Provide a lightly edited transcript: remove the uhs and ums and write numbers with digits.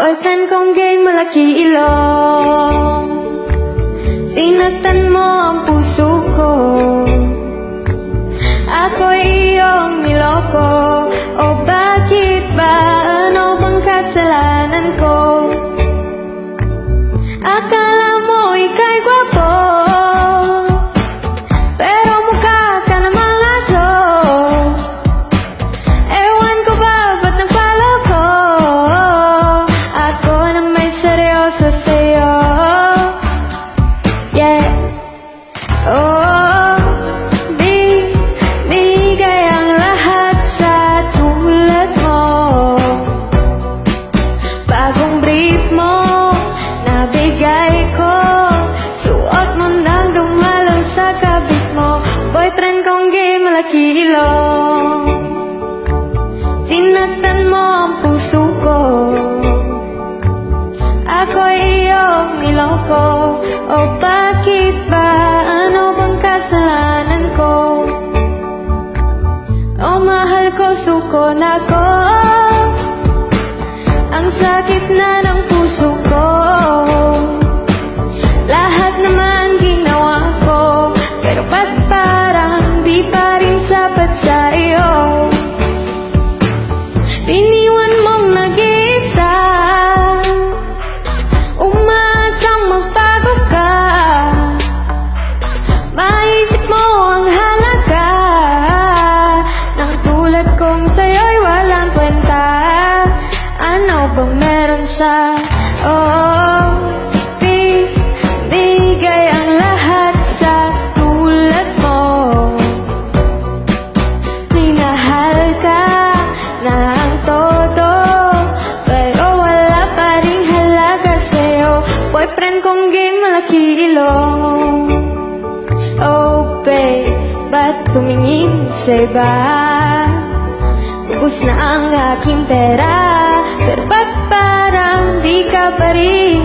Boyfriend kong gay, malaki ilong. Sinaktan mo ang puso ko. Ako'y iyong niloko. O bakit ba? Ano bang kasalanan ko? Akala mo ika'y gwapo, pero mukha ka namang aso. Ewan ko ba ba't nagpaloko? Ako na may seryoso sa'yo. Yeah. Oh, di kayang lahat sa tulad mo. Bagong brief mo nabigay ko, suot mo nang dumalang sa kabit mo. Boyfriend kong gay, malaki ilong. Sinaktan mo ang puso ko. Ako'y iyong niloko. O bakit ba? Ano bang kasalanan ko? O mahal ko, suko na ko. Ang sakit na ng puso ko. Lahat naman ginawa ko, pero ba't parang di pa rin sapat sa iyo? Iniwan mong nag-iisa, umaasang magbago ka. Maisip mo ang halaga ng tulad kong sa'yo'y walang kwenta. Ano bang meron siya? Oh, bigay ang lahat sa tulad mo. Minahal ka na ang todo, pero wala pa ring halaga sa'yo. Boyfriend kong gay, malaki ilong. Oh babe, ba't tumingin sa iba? Ubus na ang aking pera, pero ba't parang di ka pa rin